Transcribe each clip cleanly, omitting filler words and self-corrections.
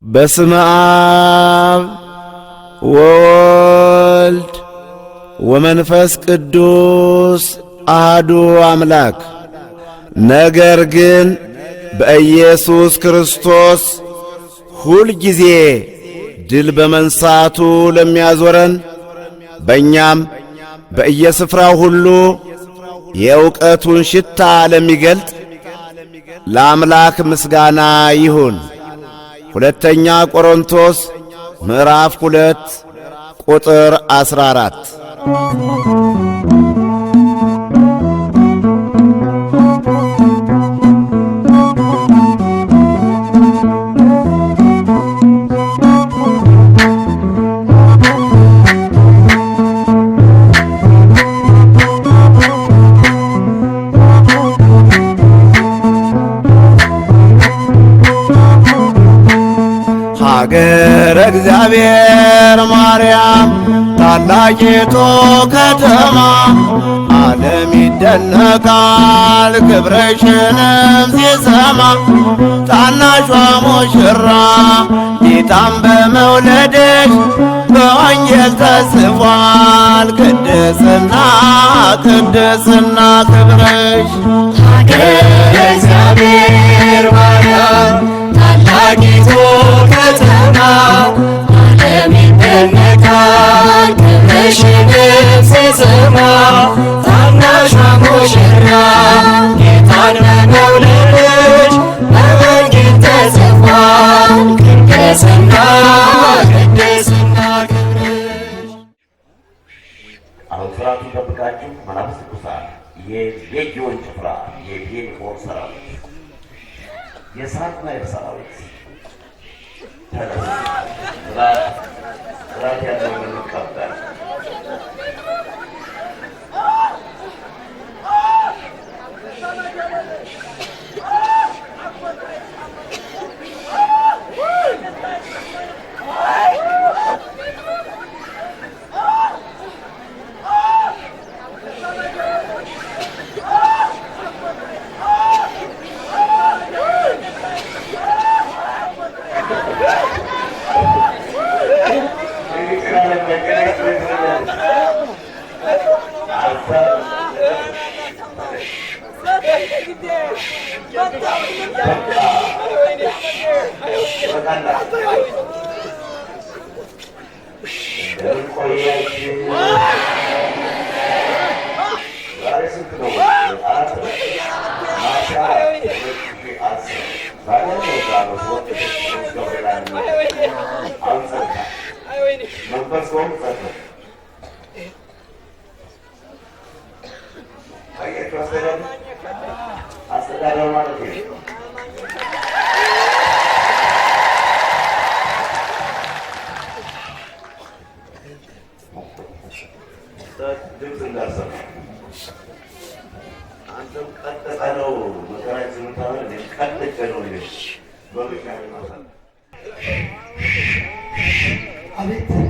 በስመ አብ ወወልድ ወመንፈስ ቅዱስ አሐዱ አምላክ። ነገር ግን በኢየሱስ ክርስቶስ ሁል ጊዜ ድል በመንሳቱ ለሚያዞረን በእኛም በየስፍራው ሁሉ የእውቀቱን ሽታ ለሚገልጥ ለአምላክ ምስጋና ይሁን። ሁለተኛ ቆሮንቶስ ምዕራፍ 2 ቁጥር 14። ሀገረ እግዚአብሔር ማርያም ታላቂቱ ከተማ ዓለም ይደነቃል ክብርሽንም ሲሰማ። ታናሿ ሙሽራ ጌታን በመውለድሽ በወንጌል ተጽፏል ቅድስና ቅድስና ክብርሽ። ሀገረ እግዚአብሔር ማርያም ታላቂቱ ከተማ ዓለም ይደነቃል ክብርሽንም ሲሰማ። ታናሿ ሙሽራ ጌታን በመውለድሽ በወንጌል ተጽፏል ቅድስና ቅድስና ክብርሽ። አሁን ስርዓቱ ይጠብቃችሁ። መናፍስት ቅዱሳን የሌጊዮን ጭፍራ የቤልሆር ሰራዊት የእሳትና የሰራዊት ስርዓት ያለው እንቀበል።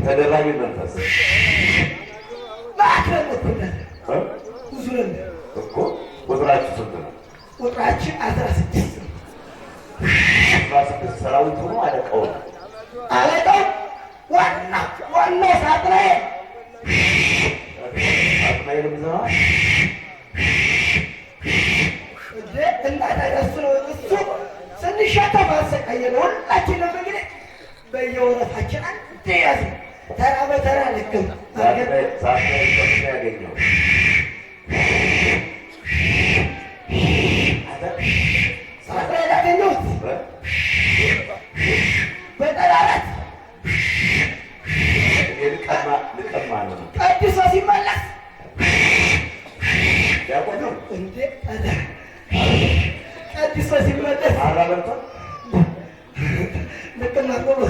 ተደራቢ መንፈስ እኮ ቁጥራችሁ ስንት ነው? ቁጥራችን 16 ነው። 16 ሰራዊት ሆኖ አለቃው አለቃው ዋናው ሳጥናኤል ምዘዋ እናታደሱ ነው። እሱ ስንሻተፍ አሰቃየን። ሁላችንም እንግዲህ በየወረታችን አንድ ያዝ ተራ በተራ ልክም ያገኘው ሳጥናኤል ያገኘሁት በጠራራት ልቀማ ነው ቀድሶ ሲመለስ ያቆየው እንዴ ቀድሶ ሲመለስ አራበልቶ ልቅማ ቆሎ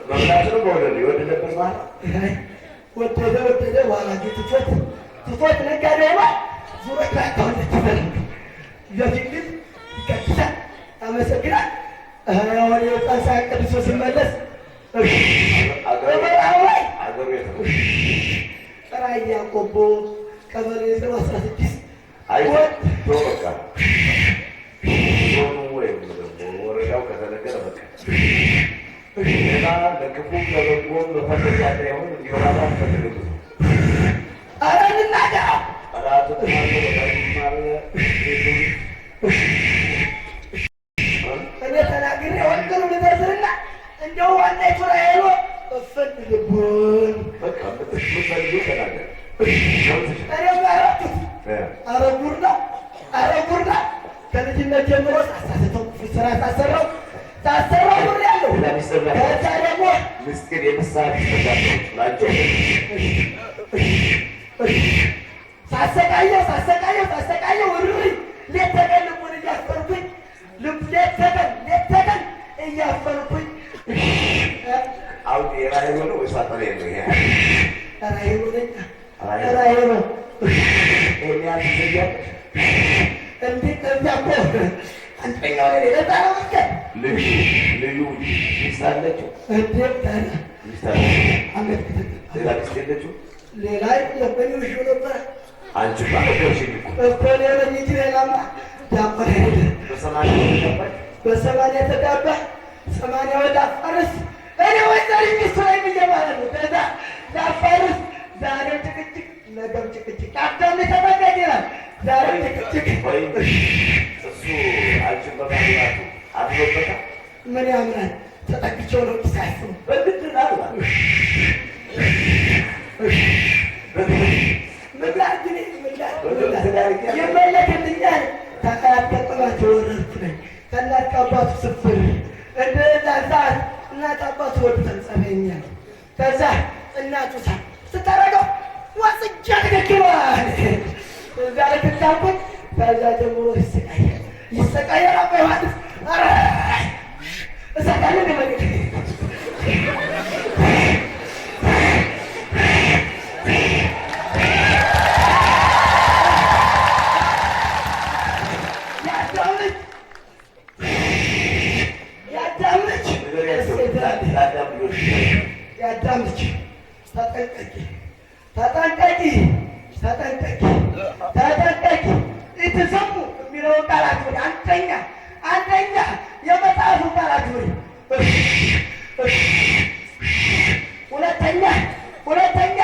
መብላት ነው በወደድ የወደደበት ማለት ወደደ በኋላ ትቶት ነጋዴ ዙረት ላይ ከሆነች ይፈልግ በፊት ግን ይቀድሳል፣ ያመሰግናል። አሁን የወጣን ሰዓት ቀድሶ ሲመለስ በበረሃው ላይ ራያ ቆቦ ቀበሌ 16 አይቶ በቃ ለክፉ ለበጎም በፈለግ ያለ ይሁን እንዲሆን አትፈልግም። ኧረ እንናገረው አራቱ ተማሩ ወዳጅማር እኔ ተናግሬ ወንጀሉ ልደርስና እንደው ዋና ይቱራ ሄሎ እፍን ልቡን በቃ ምትፈልጉ ተናገር። እኔ ማረኩት አረጉርና አረጉርና ከልጅነት ጀምሮ ሳሳስተው ስራ ታሰራው ብር ያለው ከዛ ደግሞ ምስጢር የምሳሌ ተጋጥሞች ናቸው። ሳሰቃየው እሪ ሌት ተቀን ልቡን እያፈርኩኝ ሌት ተቀን እያፈርኩኝ አሁን የራሄሎ ነው ወይስ አጠሬ ነው? ይሄ ራሄሎ ነኝ ራሄሎ ኤልያስ ዘያለሽ እንዴት ተዛቆ አንተኛው ላይ ለታው ልዩ ሚስት አለችው። እንዴት ታዲያ ሚስት አለችው። አመት ሌላ ሚስት የለችው። ሌላ ለበኒ ወሽው ነበር። አንቺ ባለሽ እኮ ሌላ ልጅ ሌላማ ዳቆረ በሰማንያ ተጋባ 80 ወደ አፋርስ እኔ ወይዘሪ ሚስት ላይ ማለት ነው። ከዛ ለአፋርስ ዛሬ ጭቅጭቅ ነገም ጭቅጭቅ አዳም ተፈቀደ ይላል። ዛሬ ጭቅጭቅ እሱ አንቺን በማግባቱ አድሮበታ ምን ያምራል? ተጠቅቼው ነው ሳይፉ በግድና የመለክልኛል ተቀላቀጥላቸው ወረድኩ ነኝ ከእናት ከአባቱ ስፍር እንደዛ ሰዓት እናት አባቱ ወዱ ተንጸፈኛል። ከዛ እናቱ ስታረገው ዋጽጃ ትክክሏል እዛ ልክታልኩኝ ከዛ ጀምሮ ይሰቃያል። አባ ዮሐንስ እሰቃለ እንደመግድ ያዳምች ተጠንቀቂ የተሰሙ የሚለው ቃላት ወይ አንደኛ የመጽሐፉ ቃላት ወይ ሁለተኛ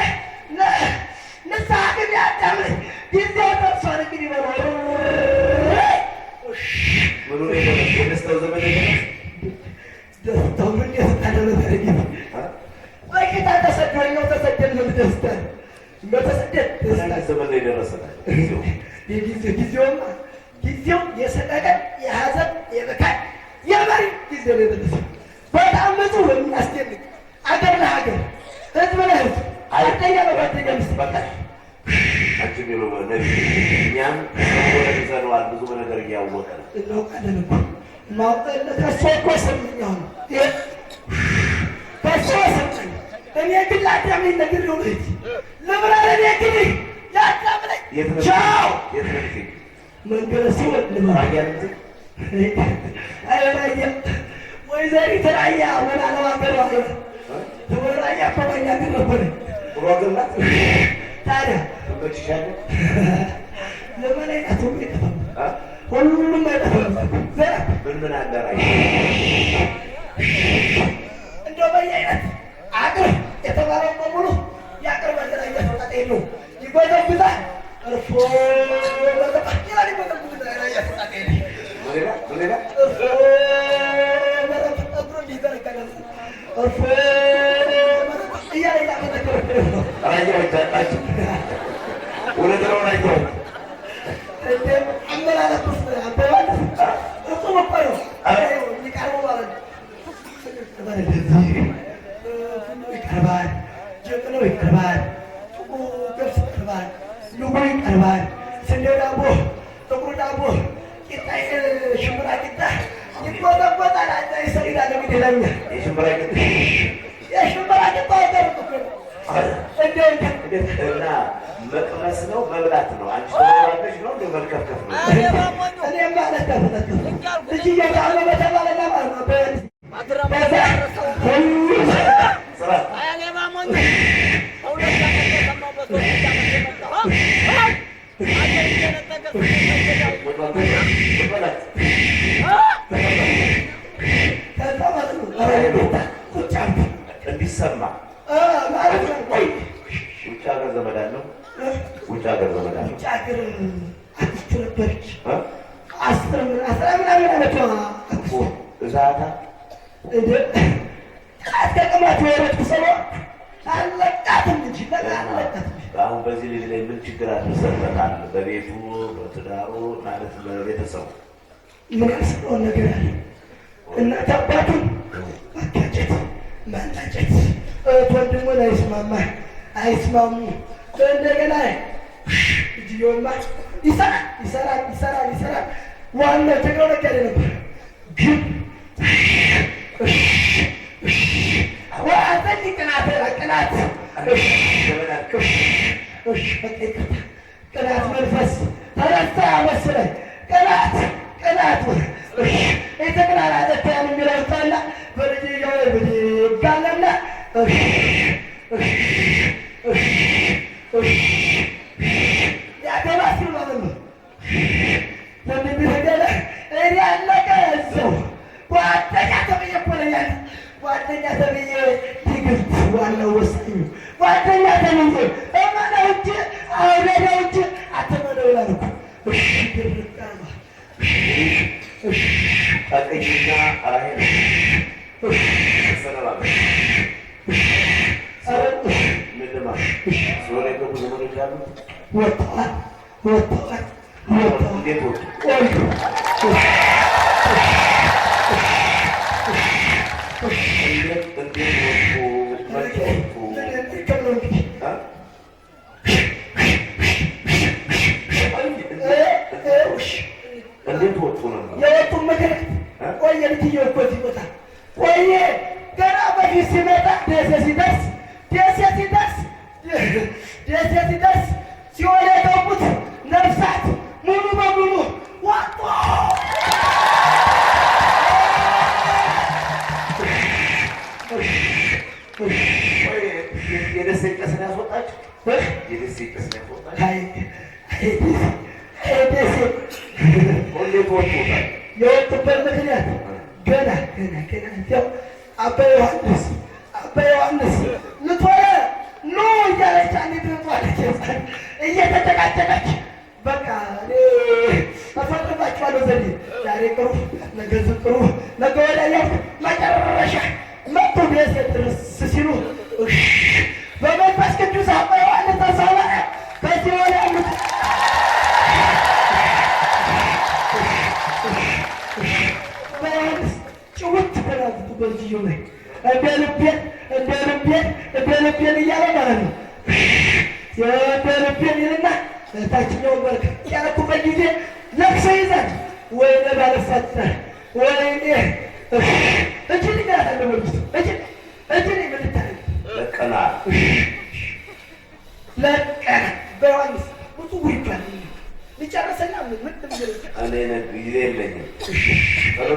ንስሐ ግን ያዳምች ጊዜው ደርሷል። እንግዲህ ምኑ የደስታው ዘመን ደስታው ምን ያስታደረገ በቂታ ተሰደኛው ተሰደን ነው ደስታ በተሰደድ ደስታ ዘመን ላይ ደረሰ። ጊዜው የሰቀቀን የሐዘን የመካድ የመሪ ጊዜ ላይ ደረሰ። በጣም ብዙ የሚያስደንቅ አገር ለሀገር ህዝብ ለህዝብ ጓደኛ ለጓደኛ ምስበቃል አንቺ ቢሮ ነኝ እኛም ወደ ይዘነዋል። ብዙ ነገር እያወቀ እናውቃለን እኮ ማውቀለ ከእሱ እኮ ሰምኛው ነው ከእሱ ሰምኝ እኔ ግን ላዳምኝ ነገር ነው ልጅ ለምራለ እኔ ግን ላዳምኝ ቻው የትነሽ መንገድ ሲወድ ለማያንተ አይራያ ወይዘሪት ራያ ወላ ለዋገር ዋገር ተወራያ ፈወኛ ግን ነበር ወገላት ታዲያ በችሻለ ለምን አይተው ይተፈም ሁሉም አይተፈም ምን አደረገ እንደው በየአይነት አቅር የተባለው በሙሉ ያቅር በደረጃ ተጣጣ ነው ይጎዘብዛል እርፎ በተቀጥላ ይጎዘብዛል ራያ ተጣጣ ነው ወሌላ እርፎ በተቀጥሩ ሊዘርጋለ እርፎ እያለ ያመለከተ ራያ ወጣች ወለደው ራያ እንደ አመላለስ አባባል እሱ መጣው ይቀርቡ ማለት ይቀርባል ጀጥነው ይቀርባል ገብስ ይቀርባል ሉባ ይቀርባል ስንዴ ዳቦ ጥቁር ዳቦ ቂጣ ሽምብራ ቂጣ ይቆጠቆጣል። አንተ ይሰግዳል እንግዲህ ለኛ የሽምብራ ቂጣ እና መቅመስ ነው መብላት ነው። አንቺ ተባባለሽ ነው እንደ መልከፍከፍ ነው። እኔ ማለት ነው እዚህ ያለ በተባለና ማለት ነው ከዛ ማለት ነው ዓመቷ እዛታ አትቀቅማት የወረድኩ ሰው አለቃትም እንጂ አለቃትም። አሁን በዚህ ልጅ ላይ ምን ችግር አድርሰበታል? በቤቱ በትዳሩ ማለት በቤተሰቡ ምን ያስበውን ነገር አለ? እናት አባቱን ማጋጨት፣ ማላጨት፣ ወንድሙን አይስማሙ። እንደገና ልጅየውማ ይሰራል። ዋናው ጀግናው ነጋዴ ነበር ግን ቅናት መንፈስ ተነሳ መሰለኝ። ቅናት የተቅናናጠታን የሚለውታና በልጅየው ይባለና ያገባ ሲሉ ማለት ነው። ለሚሄደለ እኔ ያለቀ እዛው ጓደኛ ተብዬ እኮ ነኝ ያለ ጓደኛ ተብዬ ትግልት ዋናው ወሳኙ ጓደኛ ተብዬ እመነው እንጂ አውረደው እንጂ አትመነው ይላል እኮ። ቀጥይና ራሄል ሰላም ምንድን ነው ዞሬ ብዙ ዘመዶች አሉ ወጥተዋል። እንዴት ወጡ? እንዴት ወጡ ነው የወጡ ምክንያት? ቆየ ልጅየው እኮ ሲመጣ ቆየ ገና በፊት ሲመጣ ደሴ ሲደርስ ሲሆን የገቡት ነፍሳት ሙሉ በሙሉ ወጡ። የደሴ ቀስን ያስወጣችሁ? የደሴ ቀስን ያስወጣችሁ? እንዴት ወጡታል? የወጡበት ምክንያት ገና ያው አባ ዮሐንስ ልትወረ ኖ እያለች አንዲት ልትዋለች እየተጨቃጨቀች በቃ ተፈጥባቸዋለሁ ዘዴ ዛሬ ቅሩ ነገ ዝቅሩ ነገ ወዲያ መጨረሻ መጡ ቤት ድረስ ሲሉ በመንፈስ ቅዱስ አባ ዮሐንስ ተሰበረ። ከዚህ ወዲያ ያሉት ጭውት ተናግጡ በልጅየው ላይ እንደ ልቤን እያለ ማለት ነው። እንደ ልቤን ይልና ታችኛው መልክ ያረኩበት ጊዜ ለቅሶ ይዛል ወይ ለባለሳትናል ወይ እጅን ይጋታለ መልክቱ እጅን ምልታል ለቀና በዮሐንስ ብዙ ጉይቷል ሊጨረሰና ምን እኔ ጊዜ የለኝም።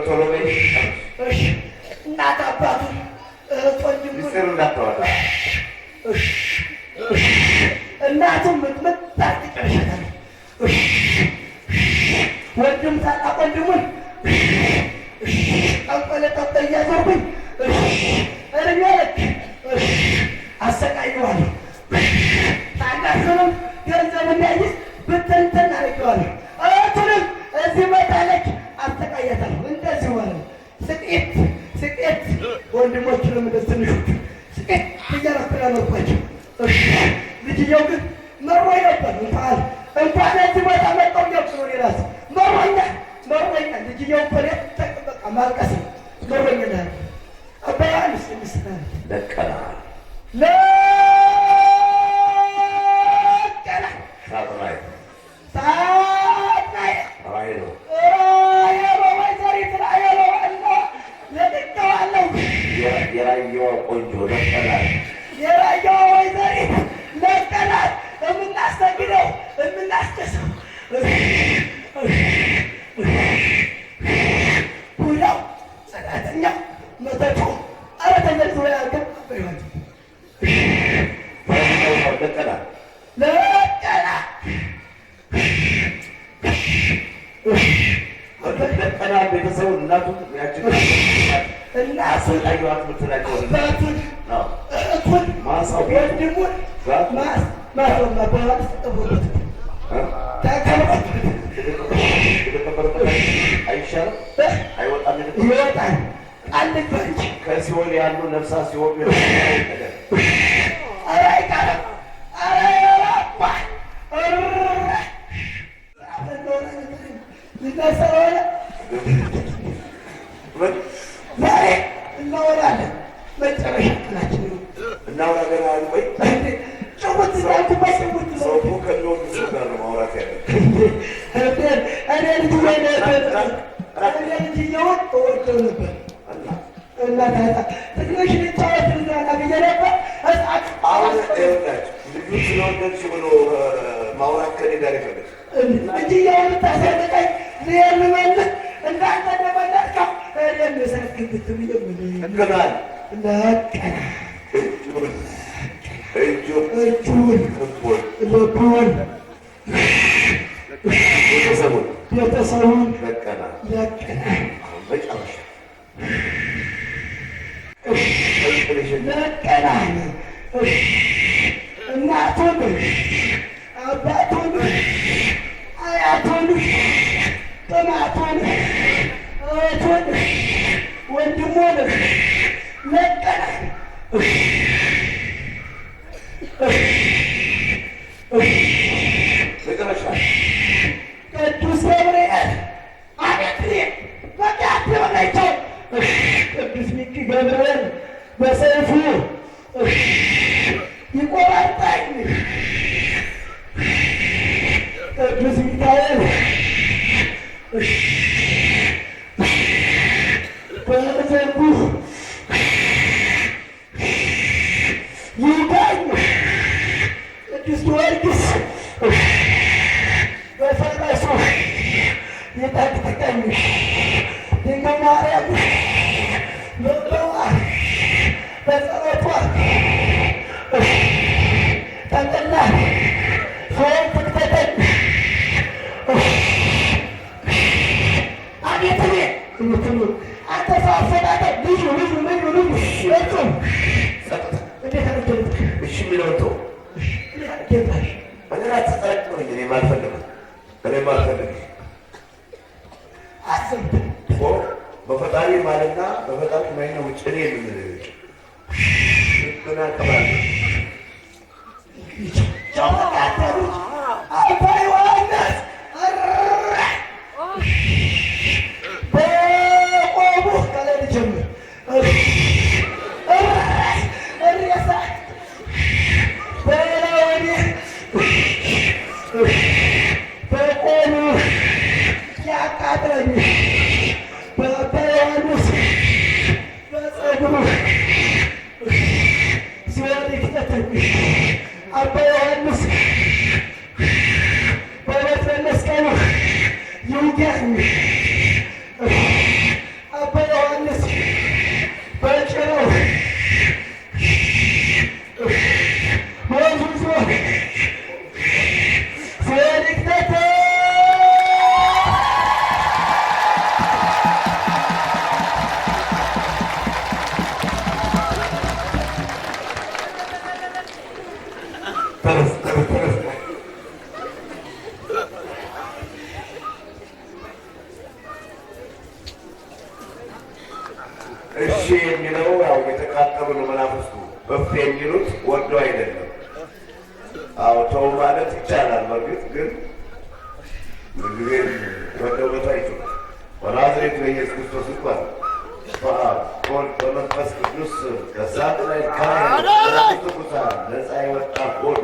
ቶሎ በይ። እናት አባቱን ወንድሙ ሚስጥር እንዳታወጣ እናቱን ምጥምጣት ይጨርሻታል። ወንድም ታላቅ ወንድሙን ጠንቆለ እያዞርኩኝ እድሜ ልክ አሰቃየዋለሁ። ታናሹንም ገንዘብ እንዳይዝ ብትንትን አድርጌዋለሁ። እህቱንም እዚህ መጣለች አሰቃያታለሁ። እንደዚህ ማለት ነው። ስቄት ወንድሞቹንም ትንሾቹ ስቄት እያረኩ ያመርኳቸው። ልጅየው ግን መሮኝ ነበር። እንኳን እዚህ ቦታ መጣሁ ገብቶ ራስ መሮኛል። ልጅየው በሌት በቃ ማልቀስ ነው። መሮኛል። አባ ዮሐንስ ምስናል ለቀና ሳትናይ የራየዋ ቆንጆ ለቀናል። የራየዋ ወይዘሪት ለቀናል። የምናስተግደው የምናስደሰው ሁላው ሰራተኛው መተቱ ኧረ ተመልሶ ያገር በይሆን ለቀናል ለቀና ቤተሰቡ እናቱ ያችን እናቱ ላየዋት ምትላቸው አባቱን እህቱን ወንድሙን ማስማ በኋላ ተጠቦት ተከብሮት አይሻልም? አይወጣም? ይወጣል። አልባል ከሲኦል ያሉ ነፍሳት ሲወጡ አይቀርም። ዛሬ እናወራለን። መጨረሻ ቀናችን ነው። እናውራ ገና ቆይ ጭውት ዛልኩበት ጭውት ሰው እኮ ከሚወዱ ሰው ጋር ነው ማውራት ያለ። እኔ ልጅ እየወጥ ተወደው ነበር እና ትንሽ ልጫወት ልዛና ብዬ ነበር። አሁን ልጁ ስለወደድሽ ብሎ ማውራት ከኔ ጋር ይፈልግ ልጅ እየወጥ ታሰልቀኝ ልየልመልህ እንዳንተ እንደመለጥከው እኔም የሰክትት ብዬ እንገናል ለቀና እጁን ልቡን ቤተሰቡን ለቀና መጨረሻ ለቀና እናቱን አባቱን አያቱን ጥማቱን እህቱን ወንድሙን ለቀና መጨረሻ ቅዱስ ገብርኤል አቤት በቃት በላቸው። ቅዱስ ገብርኤል በሰይፉ ይቆራርጣኝ። ቅዱስ ሚካኤል በዘንጉ ይውጋኝ። ቅዱስ ጊዮርጊስ በፈረሱ ይጠቅጥቀኝ። ድንግል ማርያም በበዋ በጸሎቷ ጠቅላ ፎን ትክተተኝ። አቤት ምትሉ አንተ ሰው አፈጣጠር ልዩ ልዩ ልዩ ልዩ እጹም እንዴት አድርገህ እሺ የሚለውን ተው። እንዴት አድርገህ እኔ አትጠረቅመኝ። እኔ ማልፈልግ አስብ በፈጣሪ ማለትና በፈጣሪ ማይና ውጭ እኔ ምን አቀባል አባ ዮሐንስ በቆሙ ከላይ ልጀምር እሬሳ በላወኔ በቆሙ ያቃጥለኝ በአባ ዮሐንስ በጸጉሩ ሲወድ ይክተተኝ። አባ ዮሐንስ በቤተ መስቀሉ ይውጋኝ። አባ ዮሐንስ በጭራው ወዙዞ ሲወድ ይክተተኝ። እሺ የሚለው ያው የተቃጠሉ ነው መናፍስቱ። በፍ የሚሉት ወደው አይደለም። አዎ ተው ማለት ይቻላል። በእርግጥ ግን ምግቤን ወደው መቶ አይችሉም። በናዝሬቱ በኢየሱስ ክርስቶስ እንኳን በአብ በወልድ በመንፈስ ቅዱስ ከእሳት ላይ ትኩሳን ነፃ የወጣ ሆኑ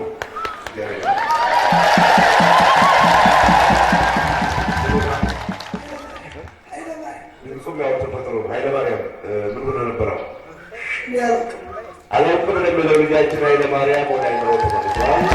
ድምፁም ያው ተፈጥሮ ኃይለማርያም ምን ሆነ ነበረው አላውቅም ለሚለው ልጃችን ኃይለማርያም ወደ አይምሮ ተመልሷል።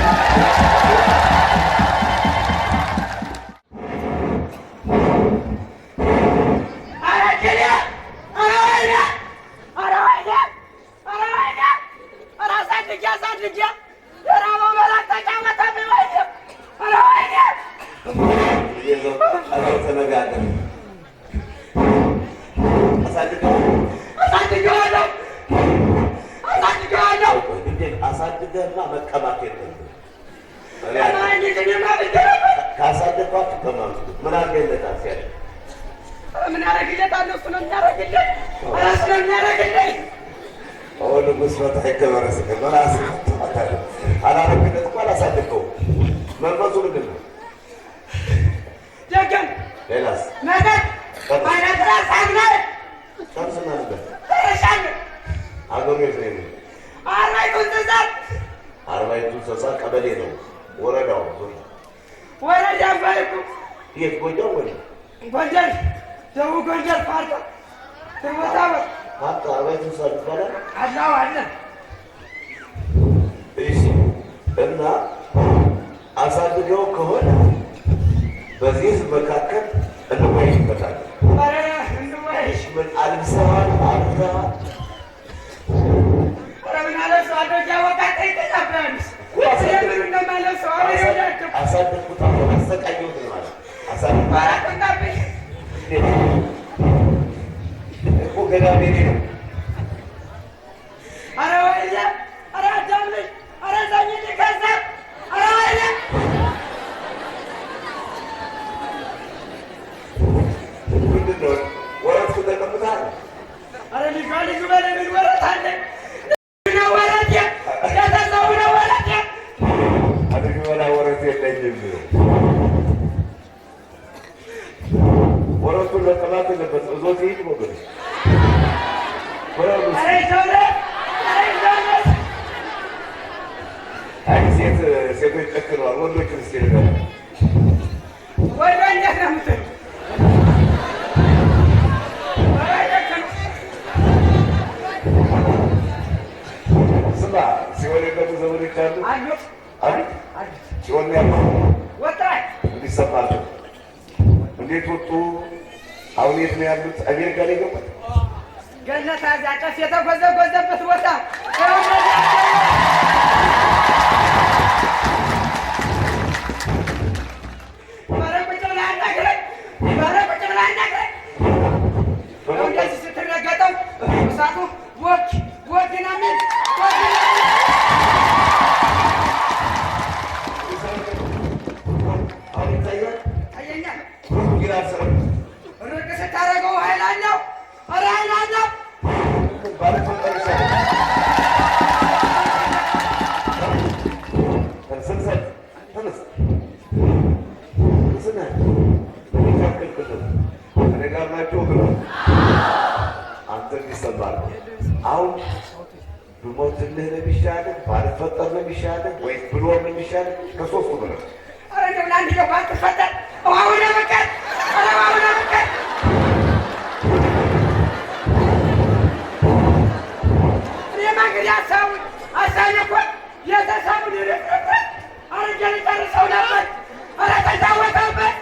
አሳድገህማ መቀማት የለም። ካሳደግኳት ተማምኩ አድርገህለታል? ሲያድግ ምን አደርግለታለሁ? እሱ ነው የሚያደርግልኝ። እሱ ነው የሚያደርግልኝ። ንጉሥ ፈትሐ ይከበረ ስቅር በራስህ አላደረግለት እኮ አላሳደግከውም። መንፈሱ ምንድን ነው? ደገም ሌላስ ነገር ባይነግራ ሳግነ ጨርስና ነበር ተረሻለ አገሩ የት ነው? አርባዕቱ እንስሳት አርባዕቱ እንስሳት ቀበሌ ነው ወረዳው ወረዳ ባይኩ የት ጎጃም ወይ ጎንደር ደቡብ ጎንደር ፓርታ ተወጣው ፓርታ አርባዕቱ እንስሳት ይባላል። አላው አለ እሺ እና አሳድገው ከሆነ በዚህ መካከል እንወያይበታለን። እንወያይሽ ምን አልብሰዋል አልብሰዋል ምን አለብሰ አዶጃ ወቃ ጠይቀኛብራንስ ስለምን እንደማለብሰው አበሬወዳቸው አሳደግኩት አሰቃየሁት ማለት አሳደግ ባራቆጣብኝ እኮ ገዳሜ ነው። ኧረ ወይዬ ኧረ አዳምልኝ ኧረ ዘኝልኝ ከዛ ኧረ ወይዬ ምንድን ነው ወረቱ ተቀምጠሃል? ኧረ ልጇ ልጁ በለ ምን ወረት አለ ነው ወረት የተሰው ነው ወረት አድርግ በላ ወረት የለኝም። ወረቱን ለቀላት የለበት እዞት ይሄድ ሞገድ ኧረ ይዘውነ ኧረ ይዘውነ አይ ሴቶች ጨክነዋል። ወንዶችን እስኪ ነገር ወይኔ እንዴት ነው የምትሉ ስማ ሲሆን የገቡ ዘመዶች አሉ አሉ አሉ ሲሆን ያሉ ወጣይ እንዲሰማቸው እንዴት ወጡ? አሁን የት ነው ያሉት? አሜሪካ ላይ ገቡት። ገነት አዛጨፍ የተጎዘጎዘበት ቦታ በረቁጭ ብላ አናግረኝ በረቁጭ ብላ አናግረኝ እንደዚህ ስትረገጠው እሳቱ ወግ ወግ ነው የሚል ወግ ነው አሁን ይታያል ታየኛል ይራሰረ ርቅ ስታደርገው ኃይል አለው ኧረ ኃይል አለው ባለፈጠርሻ ተንሰልሰል ተነስ ስና ይካከልክል እኔ ጋር ናቸው ብሎ አንተ እንዲሰማል አሁን ብሞትልህ ነው የሚሻልህ? ባልፈጠር ነው የሚሻልህ? ወይስ ብኖር ነው የሚሻልህ? ከሶስቱ ብለህ ኧረ እንደው ለአንድ ነው ባትፈጠር ውሃውን ለመቀር ኧረ ውሃውን ለመቀር እኔማ እንግዲህ ሀሳቡን እኮ የተሰቡን ይርቅበት አርጌ ሊጨርሰው ነበር። ኧረ ተጫወተበት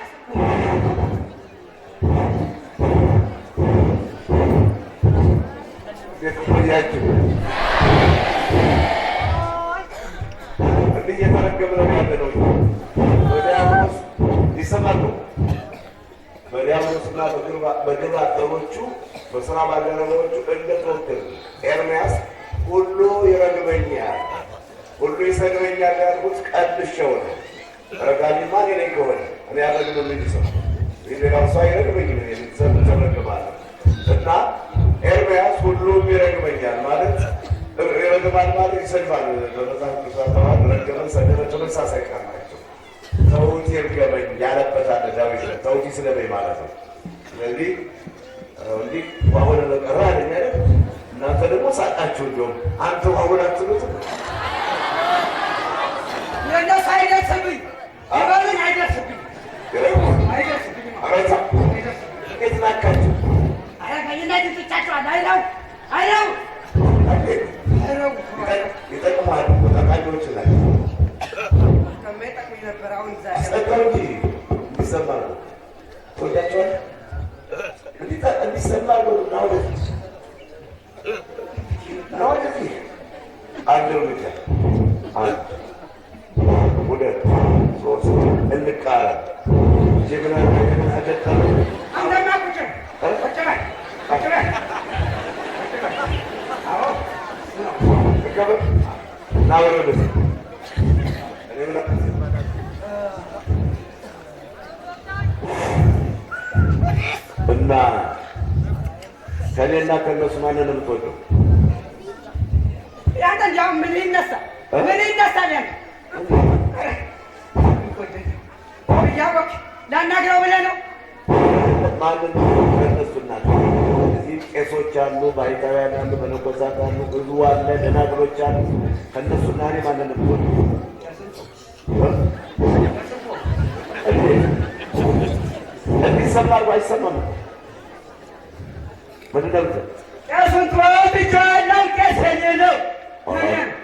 ያችሁ እንዲህ እየተረገመ ነው ያለ ነው። በዲያብሎስ ይሰማሉ። በዲያብሎስና በግብረ አበሮቹ በስራ ባልደረቦቹ እንደተወገሩ ኤርምያስ ሁሉ ይረግመኛል፣ ሁሉ ይሰድበኛል ያልኩት ቀድሼው ነው። ረጋሚማ እኔ ነኝ ከሆነ እኔ ያረግም ልጅ ሰው ሌላው ሰው አይረግመኝም። የሚሰብ ተረግማለሁ እና ኤርምያስ ሁሉም ይረግመኛል ማለት ይረግማል ማለት ይሰድባል። በመጽሐፍ ቅዱስ ረገመን ሰደበ ተመሳሳይ ቃል ናቸው። ተውት ይርገመኝ ያለበታል ዳዊት ተውት ይስደበኝ ማለት ነው። ስለዚህ እንዲህ ዋሆነ በቀራ አለኝ አይደል? እናንተ ደግሞ ሳቃችሁ። እንዲሁም አንተ ዋሆን አትሉትም? የእነሱ አይደርስብኝ ይበሉኝ አይደርስብኝ አይደርስብኝ አረታ እንዴት ናካችሁ? ከይነት ትቻቸዋል አይለው አይለው አይለው ይጠቅማሉ። ጠቃሚዎች ናቸው። ከማይጠቅሙኝ ነበር አሁን አስጠቀሙ እንጂ እንዲሰማ ነው። ትወዳቸዋል እንዲሰማ ነው። ናወደፊት አንድ እርምጃ አንድ ሁለት ሶስት እንቃረን ጀግና ጀግና አደቀረ አንተማ ቁጭ ቁጭ በል ቁጭ በል አዎ ከበ ናወረደ እኔ እና ከእኔና ከእነሱ ማንን ነው የምትወደው? ያንተ እንዲያው ምን ይነሳል? ምን ይነሳል? ያንተ እያወቅ ላናግረው ብለህ ነው? ማንን ከእነሱ እናት እዚህ ቄሶች አሉ፣ ባይታውያን አሉ፣ መነኮሳት አሉ፣ ብዙ አለ፣ ደናግሎች አሉ። ከእነሱ እና እኔ ማንን ነው የምትወደው? እንዲሰማ አድርጎ አይሰማም። ምንድን ነው ቄሱን ተወብቻለሁ። ቄስ የኔ ነው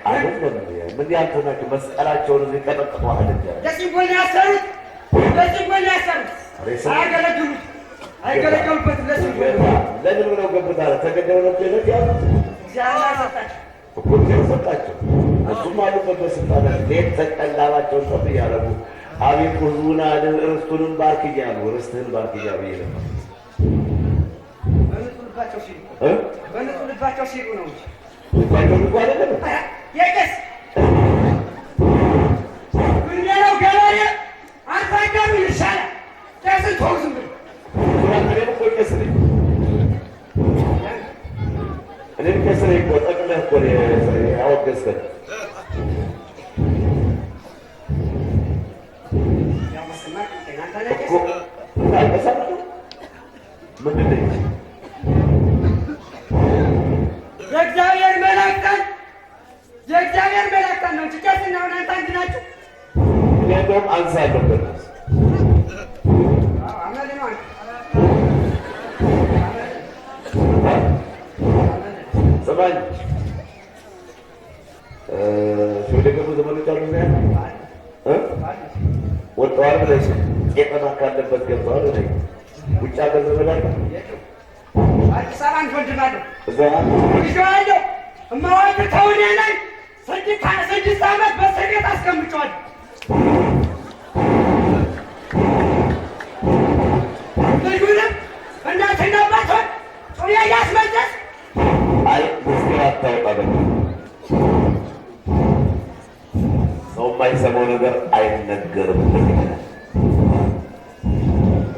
አይደለም። ምን ያንተ ናቸው? መስቀላቸውን እዚህ ቀጠቅጠዋል። ለሲምቦል ያሰሩት ለሲምቦል ያሰሩት አያገለግሉት አይገለገሉበትም። ለሲምቦል ለምን ብለው ገብታለ? ተገደው ነው ጀነት ያሉት እግዚአብሔር ሰጣቸው እኮ ሰጣቸው። እሱም አሉበት በስልጣን ሌት ተቀላባቸውን ጠብ እያደረጉ አቤት ሕዝቡን አድን ርስቱንም ባርክ እያሉ ርስትህን ባርክ እያሉ ነበር። በንጹህ ልባቸው ሲሉ ነው እንጂ ልባቸው ልኳ አይደለም። የቄስ ምንለው ገበሬ አርሳገሩ ይሻላል። ቄስን ተው ዝም ብሎ እኔም እኮ ቄስ ነኝ። እኔም ቄስ ነኝ እኮ ጠቅለህ እኮ አወገዝከን። እኮ አልቀሳቸው ምንድን ነኝ? የእግዚአብሔር መላእክታን የእግዚአብሔር መላእክታን ነው እንጂ ቄስና አሁን አንተ አንድ ናችሁ። እኔ እንደውም አንሳ ያለበት ሰማኝ ወደ ገቡ ዘመኖች አሉ ወጥተዋል ብለሽ ቄጠማ ካለበት ገብተዋል ብለሽ ውጭ ሀገር ዘመድ አለ አዲስ አበባ አንድ ወንድም አለው እዛ ልጅዋለሁ እማዋይት ተውኔ ላይ 6 ዓመት በእስር ቤት አስቀምጬዋለሁ። ልጁንም እናትና አባቷን ጩቤ እያስመለስ አይ ምስጢር አታውቃለህ። ሰው የማይሰማው ነገር አይነገርም።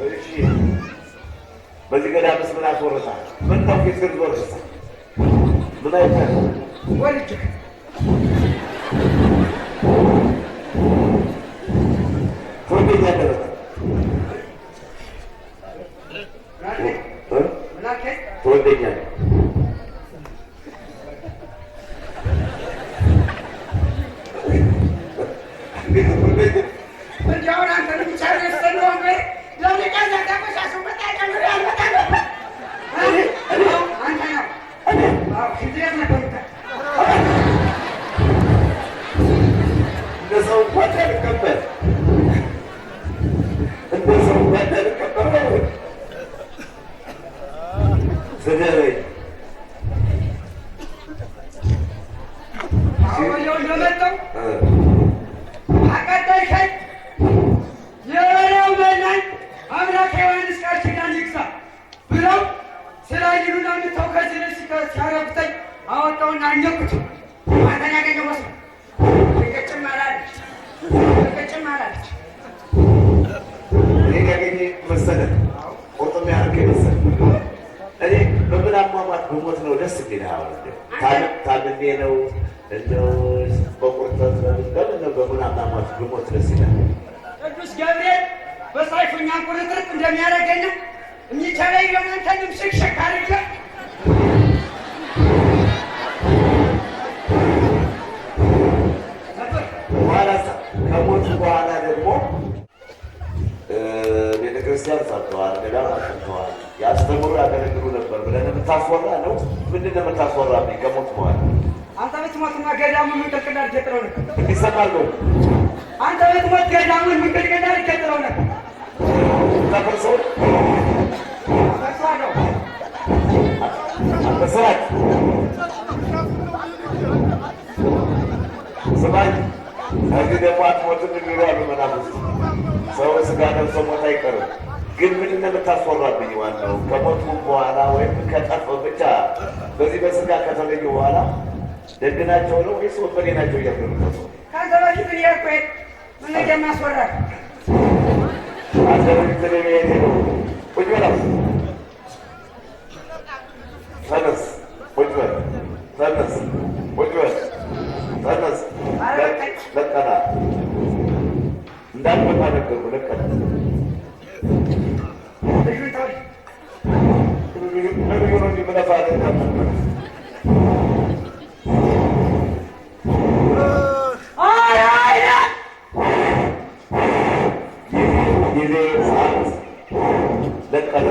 እሺ በዚህ ገዳምስ ምን አስወርሳል? ምን ነው ፊትር ወርሳ ምን አይተህ ወልጅ ወንዴት ያደረገ ትወደኛለህ? እንዲያውን አንተንም ጨርሰን ነው እንግዲህ ለሊቃና ተቆሻሹ መጣቀሉ ያልመጣ አንተ ነው ሽድሬት ነበሩታ እንደ ሰው እንኳን ያልቀበል እንደ ሰው እንኳን ያልቀበል ስደበኝ አሁየው እንደመጣው አቀጠልከኝ የበሬው በላኝ አምላክ ዮሐንስ ቃል ኪዳን ይግዛ ብለው ስላይሉና ምተው ከዚህ ላይ ሲያረብተኝ አወጣውና አኘኩት። አንተን ያገኘ ወስ ቅጭም አላለች ቅጭም አላለች። እኔ ያገኘ መሰለህ ቁርጥም ያደርገኝ መሰለህ። እኔ በምን አሟሟት ብሞት ነው ደስ የሚልህ? አሁን ታምሜ ነው እንደው በቁርጠት ለምን ነው በምን አሟሟት ብሞት ደስ ይላል? ቅዱስ ገብርኤል በሳይፉኛ ቁርጥርጥ እንደሚያደርገኝ የሚቻለኝ የሆነንተንም ሽክሽክ አድርገ በኋላ ከሞት በኋላ ደግሞ ቤተክርስቲያን ሰርተዋል፣ ገዳም አሰርተዋል፣ ያስተምሩ ያገለግሉ ነበር ብለን የምታስወራ ነው? ምንድን ነው የምታስወራብኝ? ከሞት በኋላ አንተ ብትሞትና ገዳሙ ምንቅልቅል አድርገጥለው ነበር። ይሰማል ነው? አንተ ብትሞት ገዳሙን ምንቅልቅል አድርገጥለው ነበር። ተፈርሰው ፈርሷለሁ አንበሳት ስማኝ። ከዚህ ደግሞ አትሞትም የሚሉ አሉ መናፍስት። ሰው ስጋ ነብሶ ሞት አይቀርም። ግን ምንድን ነው የምታስወራብኝ? ዋናው ከሞቱ በኋላ ወይም ከጠፍ ብቻ በዚህ በስጋ ከተለዩ በኋላ ደግ ናቸው ነው ወይስ ወንበዴ ናቸው እያደረጉ ከአንተ በፊት እኔ እኮ ምን እንደማስወራ አንተ በፊት ነው ቁጭ በላ ተነስ ቁጭ በል ተነስ ቁጭ በል ተነስ ለቀና እንዳልመጣ ነገርኩህ ለቀና ነብዩ ነው እንዲመለፋ ጊዜ ሰዓት ለቀና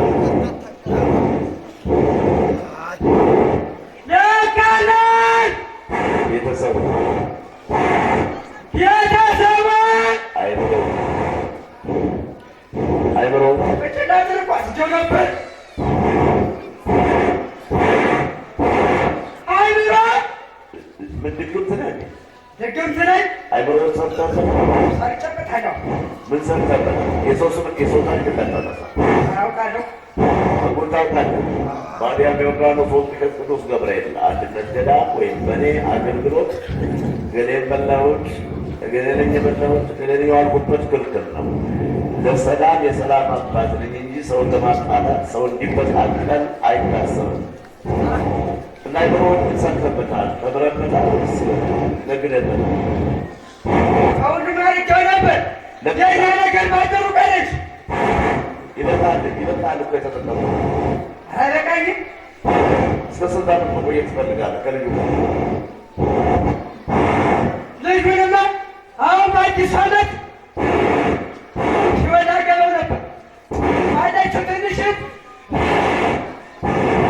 ቤተሰቡ አይምሮ ምን ድግምት ነህ? ድግምት ነኝ። አይምሮ ሰርተህ ምን ሰርተህ? የሰው ስም የሰው ታሪክ አውቃለሁ። ታውቃለህ? ማርያም ዮርዳኖስ ቅዱስ ገብርኤል አንድነት ገዳም ወይም በእኔ አገልግሎት ገሌን በላሁት ገሌን የበላሁት ገሌን የዋልኩበት ክልክል ነው። ለሰላም የሰላም አባት ነኝ እንጂ ሰውን ለማጣላት ሰው እንዲበቃቀል አይታሰብም። እና አይምሮውን ሰርተበታል፣ ተምረበታል፣ ነግደበታል። ከሁሉም አርቄው ነበር። ሌላ ነገር ባደሩ ቀረች። ይበቃል እኮ የተጠቀሙ አይበቃኝም። እስከ ስንት ዓመት መቆየት ትፈልጋለህ ከልጁ ጋር? ልጁንማ አሁን በአዲስ ዓመት ሲወጣ ገበው ነበር አለችው። ትንሽም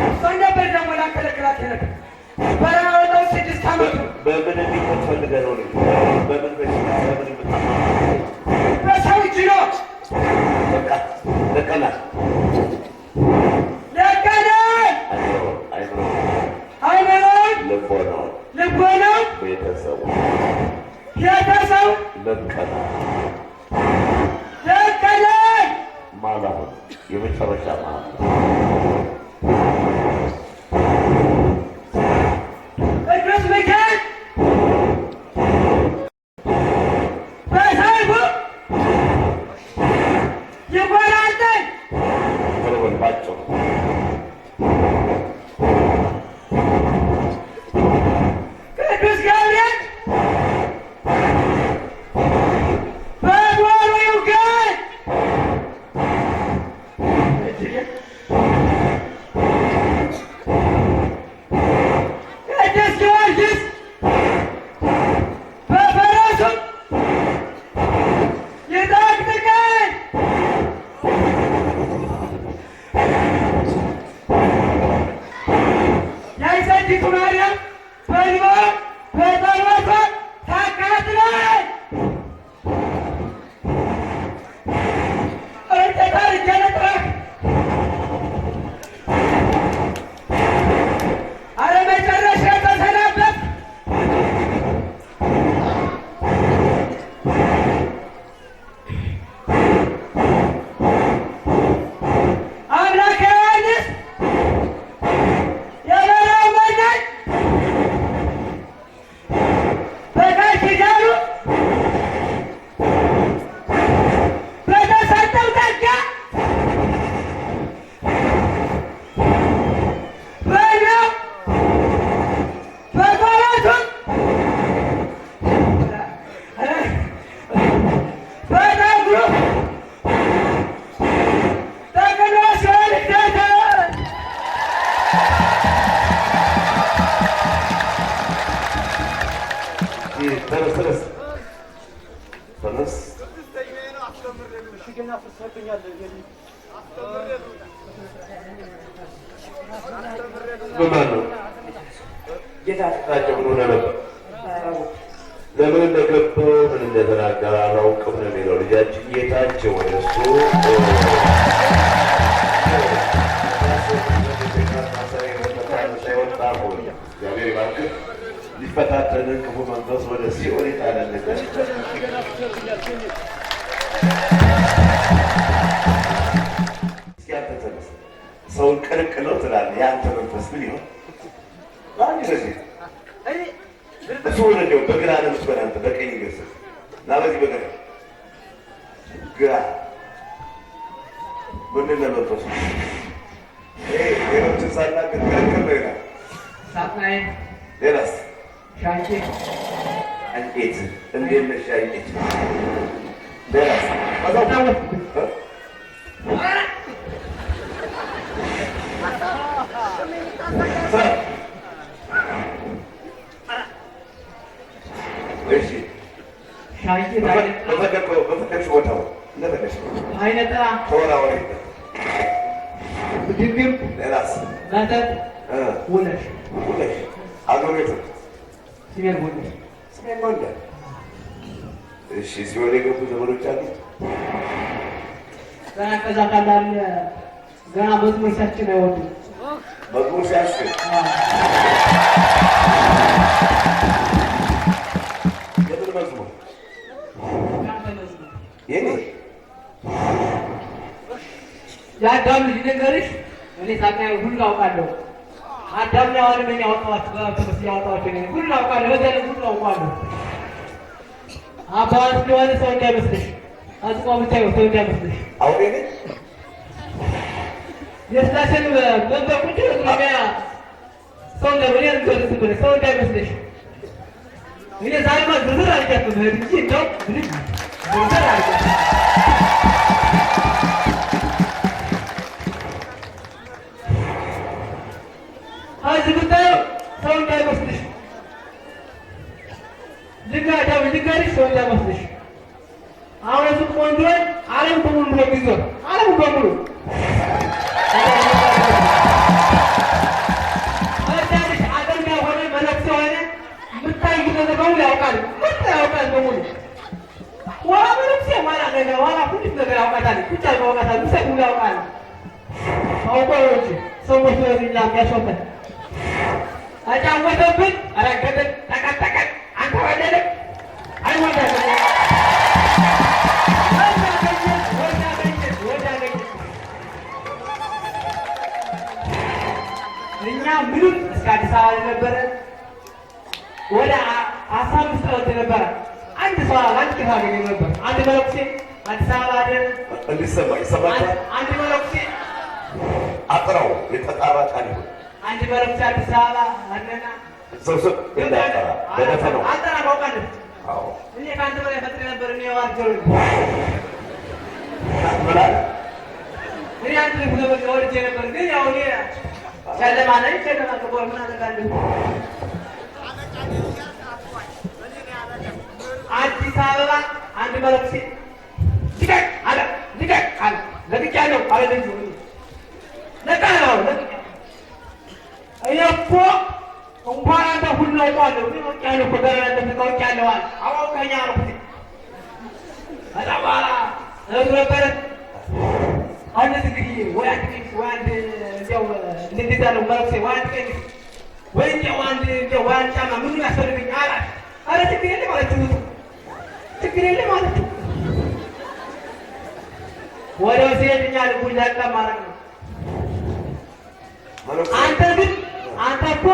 እሷን ነበር ደግሞ ላከለክላት ነበር። በራወጣው 6 ዓመቱ በምን እንዲሞት ፈልገህ ነው? ልጁ በምን በሽታ በምን የምታማ በሰው እጅ ነው። በቃ ለቀና ልቦናው ቤተሰቡ ለቀና ማለት የመጨረሻ ማለት ቅዱስ ሚካኤል በሰይፉ ይቆራርጠን። ባጭሩ ቅዱስ ገብርኤል በጓሮ ይውጋል። ቅዱስ ጊዮርጊስ በፈረሱ ይጠቅጥቀን። የአይሰዲቱ ማርያም በልቦ በጸሎቷ ታቃጥለን። እንዴት አድርጌ ልጥራህ? አረ መጨረሻ ተሰናበት። አምላከ ዮሐንስ የበረሃው መንገድ በቃል ኪዳኑ በተሰጠው ጸጋ በእኛው በጸሎቱ በጸጉሩ ጠቅሎ ሲወልደን ተነስ በማን ነው ጌታቸው ምን ሆነ ነበር? ለምን እንደገቡ ምን እንደተናገረ አላውቅም ነው የሚለው ልጃችን ጌታቸው ወደ እሱ እግዚአብሔር ይባርክህ። ሊፈታተንን ክፉ መንፈስ ወደ ሲኦል ይጣለልህ። እስኪ አንተ ተነስ። ሰውን ቅልቅለው ትላለህ። የአንተ መንፈስ ምን ይሆን? በዚህ እሱ ሆነ እንዲያው በግራ ነው የምትበላ አንተ በቀኝ ገስህ እና በዚህ በግራ ግራ ምንድን ነው መንፈሱ? ሌሎችን ሳናገር ቅልቅል ነው ይላል። ሳጥናዬ ሌላስ ሻንቄ አንቄት እንዴት ነሽ አንቄት ሌላስ አዛው እሺ ሻንቄ በፈለግሽ ቦታው እንደፈለግሽ አይነጥራ ተወራወሪ ድግም ሌላስ መጠጥ ውለሽ አገቤቱ ሲሜን ወንድ ስሜን ወንድ እሺ ሲወደ የገቡ ዘመዶች አሉ ገና ከዛ ካላለ ገና መዝሙር ሲያስችል አይወጡ መዝሙር ሲያስችል የምን መዝሙር የኔ የአዳም ልጅ ነገርሽ እኔ ሳቃይ ሁሉ አውቃለሁ አዳም ያዋል ምን ያወጣዋችሁ በተመስ ያወጣዋችሁ ነው ሁሉ አውቃለሁ ወደለ ሁሉ አውቃለሁ አባስ ነው ሰው እንዳይመስልሽ አጥቆ ብታይ ሰው እንዳይመስልሽ አውሬ ነኝ የስላሴን በቁጭ ለሚያ ሰው እንዳይመስልሽ ሰው እንዳይመስልሽ እኔ ዛሬ ማለት ዝርዝር አልቻልኩም እንጂ እንደው ዝርዝር አልቻልኩም እዚህ ብታየው ሰው እንዳይመስልሽ ልንገርሽ ሰው እንዳይመስልሽ አሁን እሱ ቆንጆን ዓለም በሙሉ ነው የሚዞር ዓለም በሙሉ አዳምሽ አገር ሆነ መነኩሴ ሆነ የምታይ ነገር በሙሉ ያውቃል ያውቃል በሙሉ ዋላ መነኩሴ ዋላ ነገር ዋላ ሁሉም ነገር ያውቃታል ብቻ ያውቃታል ምሰት ሁሉ ያውቃል አውቆች ሰዎች ነው የሚያሾፈን አጫወተብን አረገደን ተቀጠቀን አንተ ወደደ አይወደደ እኛ ምንም እስከ አዲስ አበባ ነበረ ወደ 15 ቀን ነበረ አንድ ሰው አንድ ኪፋ ገኘ ነበር አንድ መለኩሴ አዲስ አበባ አይደል እንዲሰማኝ ሰማታ አንድ መለኩሴ አጥራው የተጣራ ቃል ይሁን አንድ መለኩሴ አዲስ አበባ አለና ሰብሰብ እንዳጠራ በደፈነው አጠራ ባውቃለሁ አዎ እኔ ካንተ በላይ ፈጥሬ ነበር እኔ ዋርጀው ምናል እኔ አንተ ለምን ወርጄ ነበር ግን ያው እኔ ጨለማ ላይ ጨለማ ተቆር ምን አደርጋለሁ አዲስ አበባ አንድ መለኩሴ ልቀቅ አለ ለቅቄያለሁ አለ ልጁ ለቀቀው እኔ እኮ እንኳን አንተ ሁሉ አውቃለሁ እኔ አውቄያለሁ እኮ ገና እንደምታውቂያለሁ አለ አውቀኛ አልኩት በኋላ ነበረ አንድ እንግዲህ ወይ አንድ እንዲያው እንዴት ያለው መለኩሴ ወይ አንድ ቀን ወይ እንዲያው እንዲያው ወይ አንድ ጫማ ምኑ ያስፈልገኝ አላት ኧረ ችግር የለም ማለት ነው ችግር የለም ማለት ነው ወዲያው ሲሄድ እኛ ልቡን ላቃ ማለት ነው አንተ ግን አንተ እኮ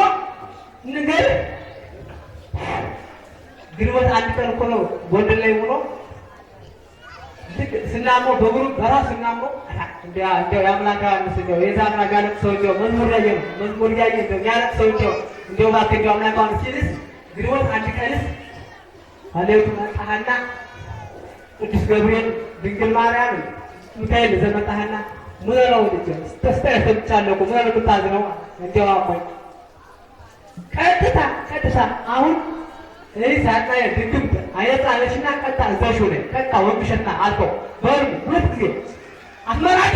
ንገር ግንቦት አንድ ቀን እኮ ነው ጎንደር ላይ ሆኖ ስናሞ በግሩ በራስ ስናሞ እንዲያው የአምላክ ምስለው የዛና ጋለቅ ሰውየው መዝሙር ላይ ነው መዝሙር ላይ ነው ያለቅ ሰውየው እንዲያው እባክህ እንዲያው አምላክ ሲልስ ግንቦት አንድ ቀንስ አለቱ መጣህና ቅዱስ ገብርኤል ድንግል ማርያም ሚካኤል ዘመጣህና ምንለው ልጅ ተስፋ ተብቻለሁ እኮ ምንለው ብታዝነው እንዲያው አቆይ ቀጥታ አሁን እኔ ሳጣየ ድግምት አይጣለሽና ቀጣ እዛሽ ሆነ ቀጣ ወንብሸና አልከው በሩ ሁለት ጊዜ አስመራቂ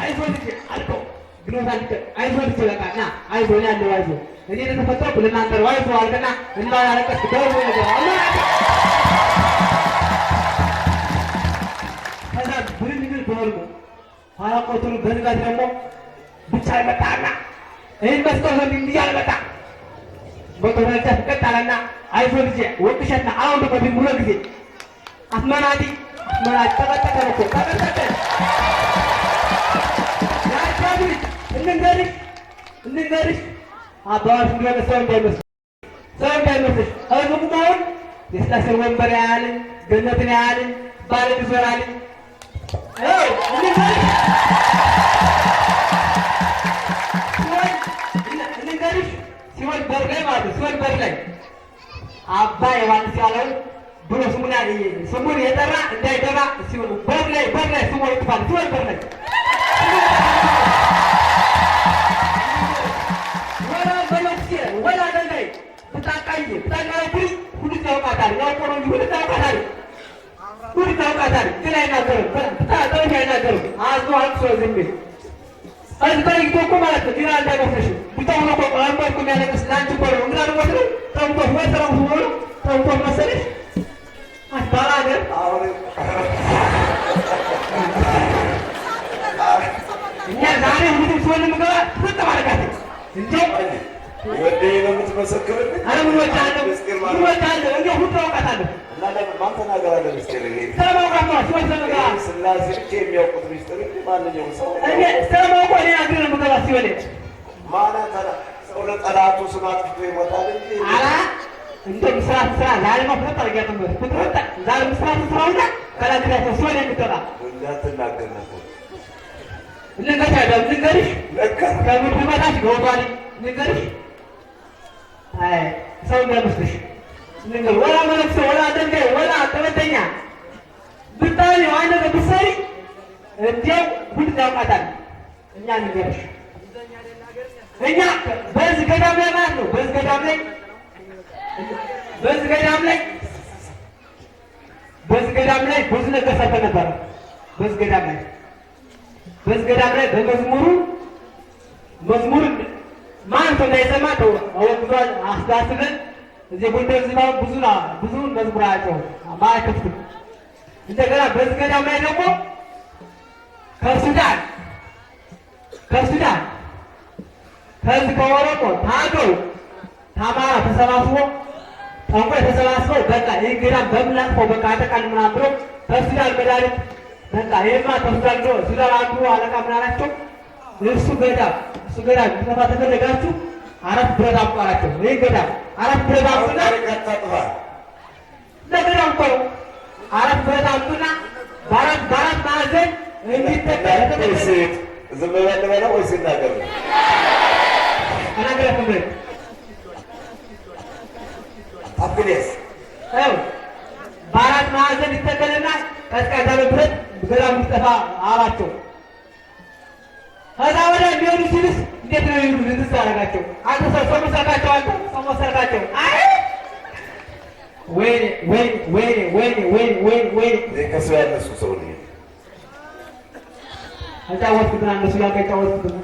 አይዞልሽ አልከው ግኖታልከ አይዞልሽ በቃና አይዞን ያለው አይዞ እኔ ለተፈጠርኩ ለእናንተ ነው አይዞ አልከና እና ያለቀስ ደው ነገር አማራቂ ከዛ ብርንግል በወርቁ አራቆቱን በንጋት ደግሞ ብቻ ይመጣና ይህን መስጠት ነው እንዲያል መጣ በተወለደ ፍቀጣለና አይዞ ልጄ ወጥሸና አሁን ደግሞ ሁለት ጊዜ አስመናዲ ተቀጠቀ ነው ተቀጠቀ ያቻቢ እንንገርሽ አባዋሽ እንደሆነ ሰው እንዳይመስልሽ አልሙቁማውን የስላሴ ወንበር ያያልን ገነትን ያያልን ባለ ይዞራልን እንንገርሽ ሲሆን በር ላይ አባ ዮሐንስ ያለው ብሎ ስሙን የጠራ እንዳይገባ ሲሆን በር ላይ ስሙ ይጥፋል። ሲሆን በር ላይ ወላ በለክሴ ወላ ደንጋይ ብታቃይ ብታቃይ ሁሉ ታውቃታል። ያው ቆሮ ሁሉ ታውቃታል። ሁሉ ታውቃታል። ግን አይናገርም። ብታጠሩ አይናገርም። አዞ አልሶ ዝም ቢል አዝበይ እኮ ማለት ነው። ዲራ እንዳይመስልሽ ብታውኑ እኮ አንባር እኮ የሚያለቅስ ላንቺ እኮ ነው። እንግዳ ነው ወጥቶ ተውቶ ወጥራው ሆኖ ተውቶ መሰለሽ አባራገር አሁን እኛ ዛሬ ሁሉ ሰው ልምገባ ፍጥ ማለቃት እንዴ ወደ የምትመሰክርልኝ አረ ምን ወጣለሁ እንዴ ሁሉ ታውቃታለህ። እና ለምን ማን ተናገራለ? ምስጢር ይሄ ሰማውቃማ ሲወሰነ ጋር ስላሴ የሚያውቁት ምስጢር ማንኛውም ሰው እኔ ሰማውቆ እኔ አግረ ነው ምገባ ሲወለ ማለት ሰው ለጠላቱ ስም አጥፍቶ ይሞታል እንጂ አራ እንደም ስራ ዛሬ ነው ፈጣሪ ያተመረ ፍጥረታ ዛሬ መስራት ስራውና ከላክራቶ ሲወለ የሚጠራ እንዳትናገር ነበር ልንገርሽ አይደል ልንገርሽ ከምድር በታች ገውቷል ልንገርሽ አይ ሰው እንደምስልሽ ልንገር ወላ መለክሰ ወላ ደንጋይ ወላ ተበተኛ ብታሪ ዋና በብሰሪ እንዴው ሁሉ ያውቃታል። እኛ ልንገርሽ እኛ በዚህ ገዳም ላይ ማለት ነው በዚህ ገዳም ላይ ብዙ ነገር ሰርተን ነበረ። በዚህ ገዳም ላይ በመዝሙር ማን ሰው እንዳይሰማ ተው አወጥቷል። አስዳስበን እዚህ ጎንደር ዝናው ብዙውን መዝሙራቸው ማይከፍቱ እንደገና በዚህ ገዳም ላይ ደግሞ ከሱዳን ከዚህ ከኦሮሞ ታገው ታማራ ተሰባስቦ ጠንቋይ ተሰባስበው በቃ ይህ ገዳም በምላጥፈው በቃ አጠቃል ምናምን ብሎ ከሱዳን መድኃኒት በቃ ይህማ ከሱዳን ነው። ሱዳን አንዱ አለቃ ምን አላቸው? እሱ ገዳም ጠፋ ተፈለጋችሁ 4 ብረት አቋራቸው። ይህ ገዳም 4 ብረት አምጡና ለገዳም እኮ ነው 4 ብረት አምጡና በአራት ማዕዘን እንዲተከል ዝም በለው ወይስ ይናገር? አናገረም ብረት አብሌስ በአራት ማዕዘን ይተከልና ቀዝቃዛ ብረት ገዳም ይጠፋ አላቸው። ከዛ ወደ ቢሆኑ ሲልስ እንዴት ነው ይሉ ልትስ ያደረጋቸው አንተ ሰው መሰርካቸው አይ ወይ ከሱ ያነሱ ሰው ነው አጫወትኩትና እነሱ ጋር አጫወትኩትና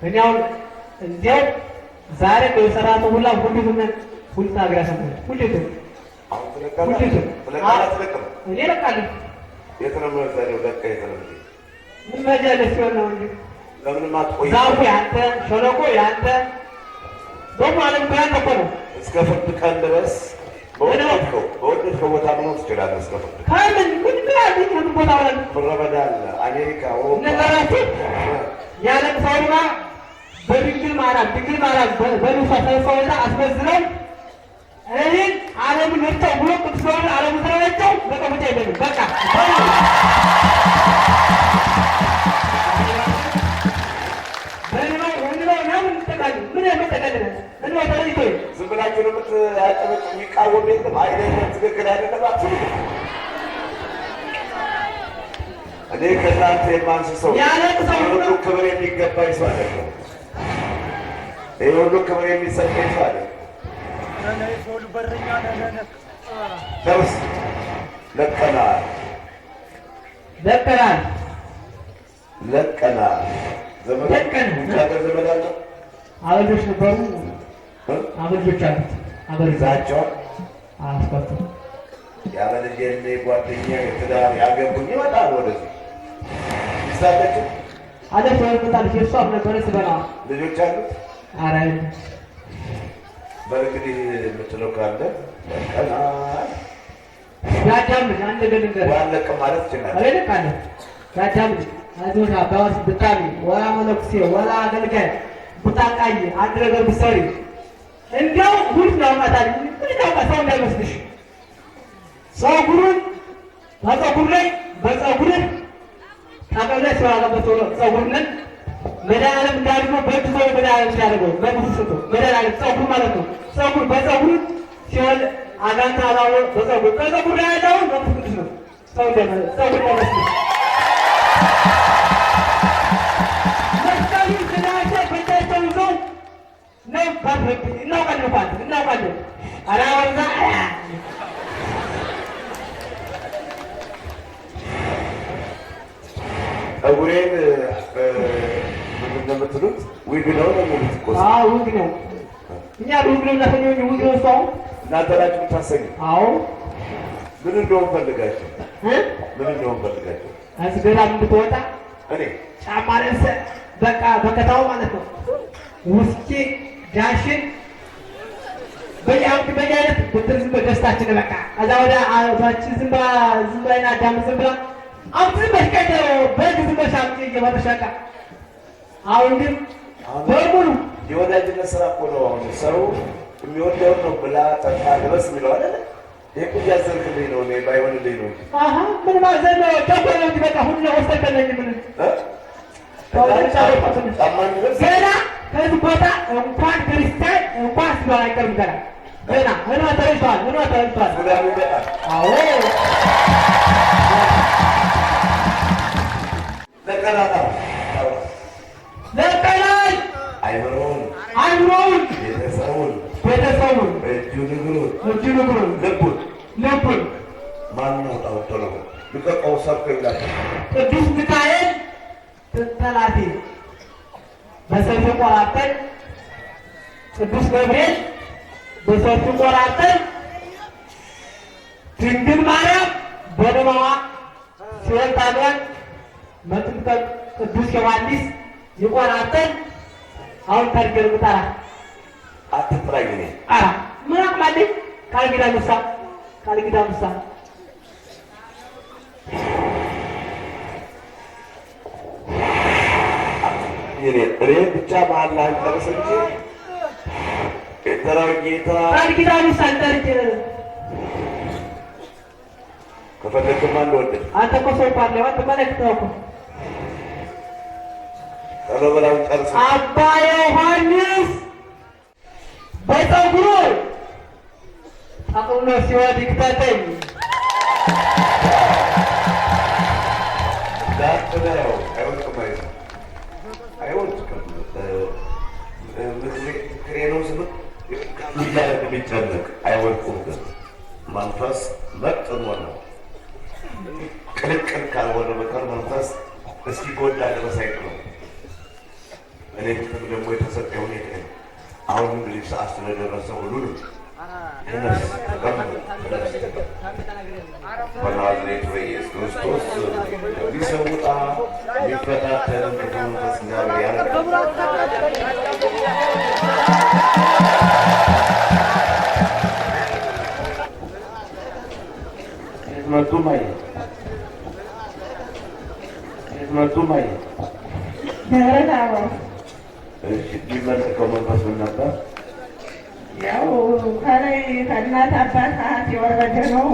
እኔ አሁን እንዲያው ዛሬ በሰራቱ ሁላ ሁሉ ታግራ ሰምተህ ሁሉ እኔ ለቃለሁ የት ነው የምወሰደው? ለካ የት ነው ምን መጃለስ ሲሆን ነው እንጂ ለምን አትቆይ? ዛፉ ያንተ ሸለቆ ያንተ ደግሞ ዓለም ያንተ እኮ ነው። እስከ ፍርድ ቀን ድረስ በወደድከው ቦታ መኖር ትችላለህ። እስከ ፍርድ ከምን ምን አዲስ ቦታ አለ? ምድረ በዳ አለ። አሜሪካ ነገራችሁ ያለም ሰውማ በድንግል ማርያም በልሷ ተሰውላ አስመዝነው እኔን ዓለምን ወጥተው ብሎ ቅዱስ ዓለሙ ተረቸው በቀሙጫ አይደለም በቃ ዝም ብላችሁ ነው የምታጨበጭ የሚቃወም የለም። አይደለም ትክክል አይደለም አትሉ። እኔ ከእናንተ የማንስ ሰው ሁሉ ክብር የሚገባኝ ሰው አይደለም። ይህ ሁሉ ክብር የሚሰጠኝ ሰው አይደለም። ደርስ ለቀናል ዘመድ አለ አበሎች ነበሩ። አበሎች አሉት አበልዛቸው አስፈቱ ያበልጅ ጓደኛ የትዳር ያገቡኝ ይመጣሉ ወደዚህ ይሳለችው አለ ተወልጣል። የሷ ነበረ ስበላ ልጆች አሉት። አረ በእንግዲህ የምትለው ካለ ቀና ያዳም አንድ ገለንገር ዋለቀ ማለት ይችላል። አለ ካለ ያዳም አዶና ባስ ብታሚ ወላ መለክሴ ወላ አገልጋይ ብታቃይ አንድ ነገር ብትሰሪ እንደው ሁሉ ያውቃታል። ምን ታውቃታው እንዳይመስልሽ ፀጉሩን በፀጉር ላይ በፀጉር ታቀለስ ያለበት ጸጉርን መድኃኒዓለም እንዳልኩ በእጁ መድኃኒዓለም ሲያደርገው መንግስት ስጡ መድኃኒዓለም ጸጉር ማለት ነው። ጸጉር በጸጉር ሲሆን አጋንንት አላወ በጸጉር ከጸጉር ላይ ያለውን መንፈስ ቅዱስ ነው። ሰው ደም ጸጉር ማለት ነው። መስቀሉ ስናቸ በእጃቸው ይዘው ነው ባትረግ እናውቃለን አራወዛ ጸጉሬን ምን እንደምትሉት ዊግ ነው የሚሉት እኮ። አዎ ዊግ ነው። እኛ ዊግ ነው ለፈኞኝ ዊግ ነው ሰው እናንተ ናችሁ የምታሰኙ። አዎ ምን እንደሆነ ፈልጋችሁ ምን እንደሆነ ፈልጋችሁ አስገራ እንድትወጣ እኔ ጫማ ለብሰህ በቃ በከታው ማለት ነው። ውስኪ ዳሽን በየአይነት ብትርዝም በደስታችን በቃ ከዛ ወደ አባችን ዝም ብላና ዳም ዝም ብላ አሁን በሽቀደው በግዝ በሻምጪ እየወረሻካ አሁን ግን በሙሉ የወዳጅነት ስራ እኮ ነው። አሁን ሰው የሚወደውን ነው ብላ ጠጣ ልበስ የሚለው አይደለ? ይሄ እኮ እያዘንክልኝ ነው። እኔ ባይሆንልኝ ነው እንጂ ምን ማዘን ነው? ጨቆነ እንጂ በቃ ሁሉ ወስተከለኝ ምን ገና ከዚህ ቦታ እንኳን ክርስቲያን እንኳን ስለ አይቀርም ገና ምን ተረድቷል። አዎ ለቀናል አይምሮውን ቤተሰቡን እጁን እግሩን ልቡን ማነው ጠውጥሎ ልቀቀው ሰብከ ይላል። ቅዱስ ሚካኤል ጠላቴ በሰይፍ ቆራጠን፣ ቅዱስ ገብርኤል በሰይፍ ቆራጠን፣ ድንግል ማርያም በደማዋ ሲወጣለን መጥምቀ ቅዱስ ዮሐንስ ይቆራጠን። አሁን ታርገር ምጣራ አትጥራኝ ነኝ ምን አቅማለኝ ቃል ኪዳን ሙሳ እኔ ብቻ መሀል ላይ አንቀርስ እንጂ የተራው ጌታ ቃል ኪዳን ሙሳ አንጠርጅ ከፈለግማ እንደወደ አንተ እኮ ሰው ባለው ተመለክተው እኮ ተለበላው ጨርስ አባ ዮሐንስ በፀጉሩ አቅሎ ሲወድቅ ተተኝ ዳትለው አይወድቅም ክሬኖስ የሚጨነቅ አይወድቁም። ግን መንፈስ መጥኖ ነው። ቅልቅል ካልሆነ በቀር መንፈስ እስኪ ጎዳ ድረስ አይጥለው። እኔ ፍትም ደግሞ የተሰጠ ሁኔታ ነው። አሁን እንግዲህ ሰዓት ስለደረሰ ሁሉ በናዝሬቱ በኢየሱስ ክርስቶስ ሊሰውጣ ሊፈታተን ከመንፈስ ጋር የሚመለከው መንፈስ ምን ነበር? ያው ከላይ ከእናት አባት የወረደ ነው።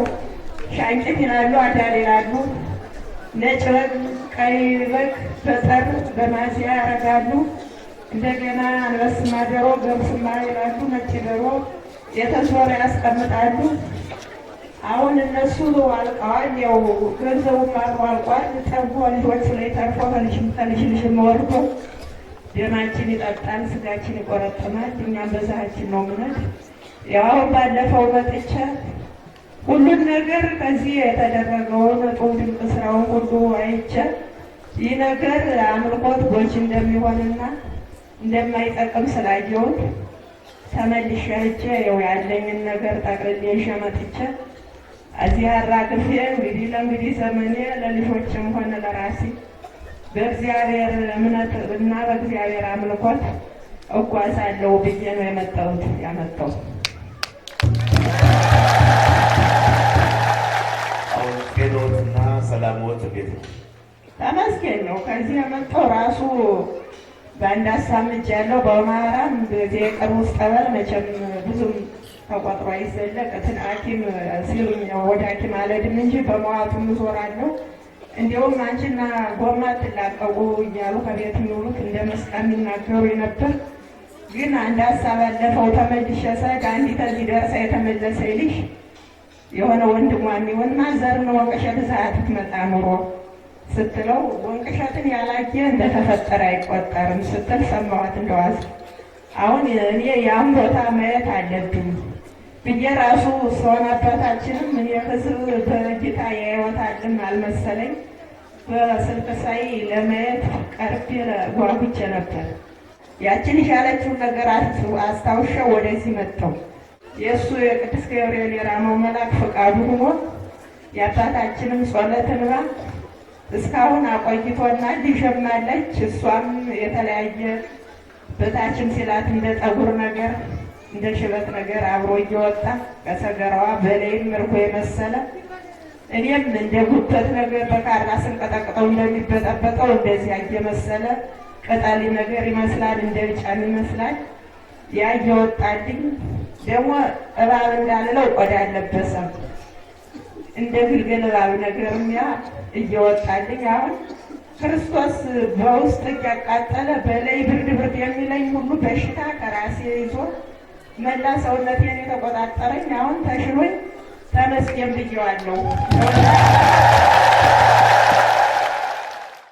ሻንቂት ይላሉ፣ አዳር ይላሉ። ነጭ በግ፣ ቀይ በግ በጠር በማዚያ ያደርጋሉ። እንደገና አንበስማ ዶሮ፣ ገብስማ ይላሉ። ነጭ ዶሮ የተዞረ ያስቀምጣሉ። አሁን እነሱ አልቀዋል። ያው ገንዘቡም አልቋል። ጠቦ ልጆች ላይ ተርፎ ከልሽልሽም ወርዶ ደማችን ይጠጣል፣ ስጋችን ይቆረጥማል። እኛም በዛችን ነው ምነት ያው ባለፈው መጥቼ ሁሉን ነገር ከዚህ የተደረገውን ጡም ድንቅ ስራውን ሁሉ አይቼ ይህ ነገር አምልኮት ጎጂ እንደሚሆንና እንደማይጠቅም ስላየውን ተመልሼ ሄጄ ያው ያለኝን ነገር ጠቅልዬ ይዤ መጥቼ እዚህ አራግፌ እንግዲህ ለእንግዲህ ዘመኔ ለልጆችም ሆነ ለራሴ በእግዚአብሔር እምነት እና በእግዚአብሔር አምልኮት እጓዛለሁ ብዬ ነው ያመጣሁት። አሁን ጤኖትና ሰላምዎት እንዴት ነው? ተመስገን ነው። ከዚህ የመጣው ራሱ በአንድ አሳምጅ ያለው በማራም በዚህ የቅርብ ውስጥ ጠበል መቼም ብዙም ተቆጥሮ አይዘለቅ። ሐኪም ሲሉኝ ወደ ሐኪም አልሄድም እንጂ በመዋቱም እዞራለሁ። እንዲሁም አንቺና ጎማ ትላቀቁ እያሉ ከቤት የሚውሉት እንደ መስቀል የሚናገሩ ነበር። ግን አንድ ሀሳብ አለፈው ተመልሼ ስሄድ አንዲት እዚህ ደርሳ የተመለሰ ልጅ የሆነ ወንድሟ የሚሆን ማዘርን ወንቅሸት ሰዓት ትመጣ ኑሮ ስትለው ወንቅሸትን ያላየ እንደተፈጠረ አይቆጠርም ስትል ሰማኋት እንደዋዝ። አሁን እኔ ያን ቦታ ማየት አለብኝ ብዬ ራሱ ሰውን አባታችንም እኔ ህዝብ በእይታ ያይወታልም አልመሰለኝ በስልክ ሳይ ለማየት ቀርቤ ጓጉቼ ነበር። ያችን ያለችውን ነገር አስታውሻ ወደዚህ መጥተው የእሱ የቅዱስ ገብርኤል የራማው መልአክ ፈቃዱ ሆኖ የአባታችንም ጸሎት እንባ እስካሁን አቆይቶና ልጅማለች። እሷም የተለያየ በታችን ሲላት እንደ ጠጉር ነገር እንደ ሽበት ነገር አብሮ እየወጣ ከሰገራዋ በላይም ምርኮ የመሰለ እኔም እንደ ጉበት ነገር በካራ ስንቀጠቅጠው እንደሚበጠበጠው እንደዚያ እየመሰለ ቅጠል ነገር ይመስላል፣ እንደ ቢጫም ይመስላል። ያ እየወጣልኝ ደግሞ እባብ እንዳልለው ቆዳ አልለበሰም እንደ ግልገል እባብ ነገርም ያ እየወጣልኝ አሁን ክርስቶስ በውስጥ እያቃጠለ በላይ ብርድ ብርድ የሚለኝ ሁሉ በሽታ ከራሴ ይዞ መላ ሰውነቴን የተቆጣጠረኝ አሁን ተሽሎኝ ተመስገን ብዬዋለሁ።